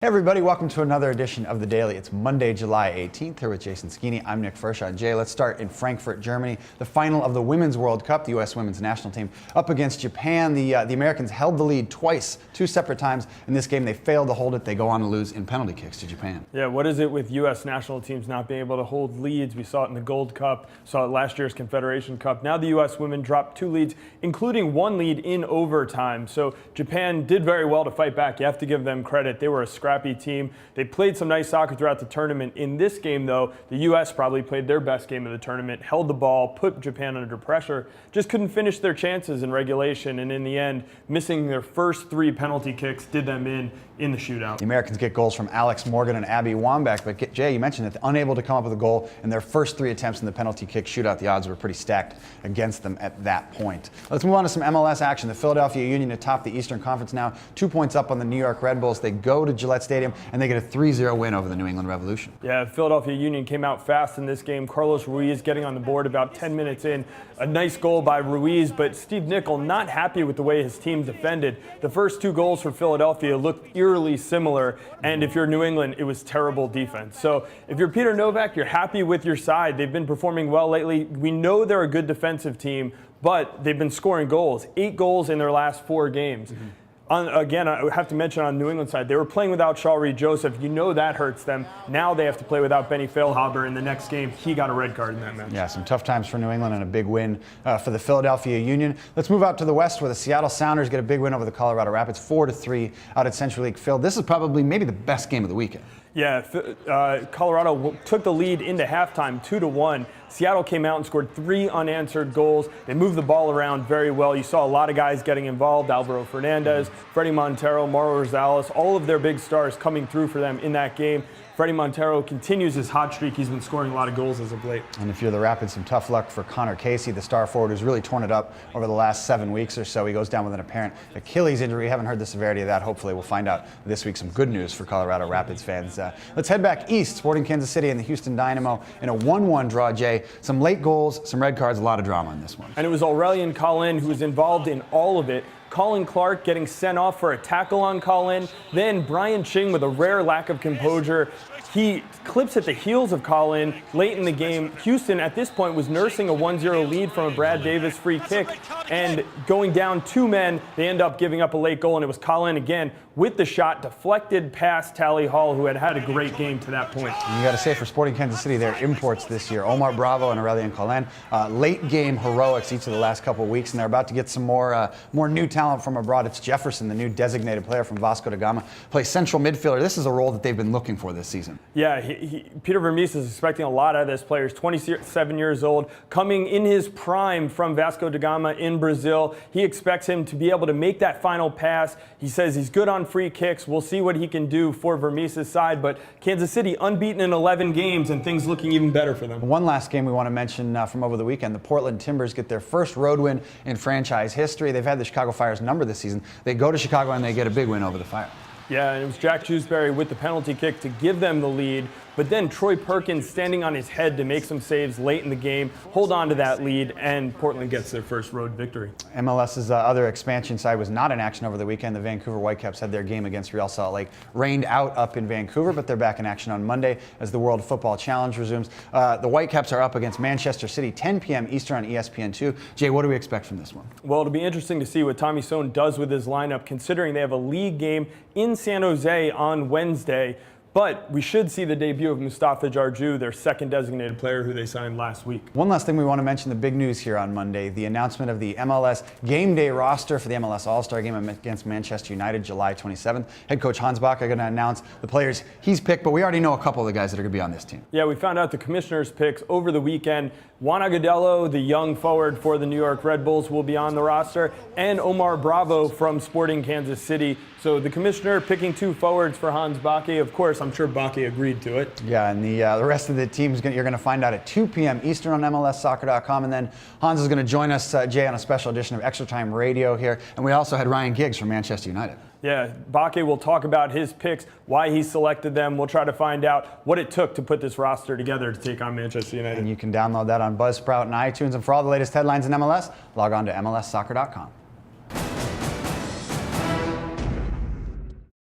Hey everybody, welcome to another edition of The Daily. It's Monday, July 18th, here with Jason Skeeney. I'm Nick Fershon. Jay, let's start in Frankfurt, Germany. The final of the Women's World Cup, the U.S. Women's National Team up against Japan. The Americans held the lead twice, two separate times. In this game, they failed to hold it. They go on to lose in penalty kicks to Japan. Yeah, what is it with U.S. national teams not being able to hold leads? We saw it in the Gold Cup, saw it last year's Confederation Cup. Now the U.S. women dropped two leads, including one lead in overtime. So Japan did very well to fight back. You have to give them credit. They were a scrappy team. They played some nice soccer throughout the tournament. In this game, though, the U.S. probably played their best game of the tournament, held the ball, put Japan under pressure, just couldn't finish their chances in regulation, and in the end, missing their first three penalty kicks did them in the shootout. The Americans get goals from Alex Morgan and Abby Wambach, but Jay, you mentioned that unable to come up with a goal in their first three attempts in the penalty kick shootout. The odds were pretty stacked against them at that point. Let's move on to some MLS action. The Philadelphia Union atop the Eastern Conference now, 2 points up on the New York Red Bulls. They go to Gillette Stadium and they get a 3-0 win over the New England Revolution. Yeah, Philadelphia Union came out fast in this game. Carlos Ruiz getting on the board about 10 minutes in. A nice goal by Ruiz, but Steve Nicol not happy with the way his team defended. The first two goals for Philadelphia looked eerily similar, and if you're New England, it was terrible defense. So if you're Peter Novak, you're happy with your side. They've been performing well lately. We know they're a good defensive team, but they've been scoring goals. 8 goals in their last 4 games. Again, I have to mention on New England side, they were playing without Shaw Reed-Joseph. You know that hurts them. Now they have to play without Benny Feilhaber in the next game. He got a red card in that match. Yeah, some tough times for New England and a big win for the Philadelphia Union. Let's move out to the West where the Seattle Sounders get a big win over the Colorado Rapids, 4-3 out at Central League Phil. This is probably maybe the best game of the weekend. Yeah, Colorado took the lead into halftime, 2-1. Seattle came out and scored 3 unanswered goals. They moved the ball around very well. You saw a lot of guys getting involved. Alvaro Fernandez, Freddie Montero, Mauro Rosales, all of their big stars coming through for them in that game. Freddie Montero continues his hot streak. He's been scoring a lot of goals as of late. And if you're the Rapids, some tough luck for Connor Casey, the star forward who's really torn it up over the last 7 weeks or so. He goes down with an apparent Achilles injury. Haven't heard the severity of that. Hopefully we'll find out this week some good news for Colorado Rapids fans. Let's head back east. Sporting Kansas City and the Houston Dynamo in a 1-1 draw, Jay. Some late goals, some red cards, a lot of drama in this one. And it was Aurelian Collin who was involved in all of it. Colin Clark getting sent off for a tackle on Colin. Then Brian Ching with a rare lack of composure. He clips at the heels of Colin late in the game. Houston at this point was nursing a 1-0 lead from a Brad Davis free kick, and going down 2 men, they end up giving up a late goal, and it was Colin again with the shot deflected past Tally Hall, who had a great game to that point. And you got to say for Sporting Kansas City, their imports this year, Omar Bravo and Aurelian Collin, late game heroics each of the last couple of weeks, and they're about to get some more new talent from abroad. It's Jefferson, the new designated player from Vasco da Gama, plays central midfielder. This is a role that they've been looking for this season. Yeah, Peter Vermes is expecting a lot out of this player. He's 27 years old, coming in his prime from Vasco da Gama in Brazil. He expects him to be able to make that final pass. He says he's good on free kicks. We'll see what he can do for Vermes' side, but Kansas City unbeaten in 11 games and things looking even better for them. One last game we want to mention from over the weekend. The Portland Timbers get their first road win in franchise history. They've had the Chicago Fire's number this season. They go to Chicago and they get a big win over the Fire. Yeah, and it was Jack Jewsbury with the penalty kick to give them the lead, but then Troy Perkins standing on his head to make some saves late in the game, hold on to that lead, and Portland gets their first road victory. MLS's other expansion side was not in action over the weekend. The Vancouver Whitecaps had their game against Real Salt Lake rained out up in Vancouver, but they're back in action on Monday as the World Football Challenge resumes. The Whitecaps are up against Manchester City, 10 p.m. Eastern on ESPN2. Jay, what do we expect from this one? Well, it'll be interesting to see what Tommy Sohn does with his lineup, considering they have a league game in San Jose on Wednesday. But we should see the debut of Mustafa Jarju, their second designated player who they signed last week. One last thing we want to mention, the big news here on Monday, the announcement of the MLS game day roster for the MLS All-Star game against Manchester United, July 27th. Head coach Hans-Backe going to announce the players he's picked, but we already know a couple of the guys that are going to be on this team. Yeah, we found out the commissioner's picks over the weekend. Juan Agudelo, the young forward for the New York Red Bulls, will be on the roster, and Omar Bravo from Sporting Kansas City. So the commissioner picking 2 forwards for Hans-Backe. Of course, I'm sure Backe agreed to it. Yeah, and the rest of the teams you're going to find out at 2 p.m. Eastern on MLSsoccer.com. And then Hans is going to join us, Jay, on a special edition of Extra Time Radio here. And we also had Ryan Giggs from Manchester United. Yeah, Backe will talk about his picks, why he selected them. We'll try to find out what it took to put this roster together to take on Manchester United. And you can download that on Buzzsprout and iTunes. And for all the latest headlines in MLS, log on to MLSsoccer.com.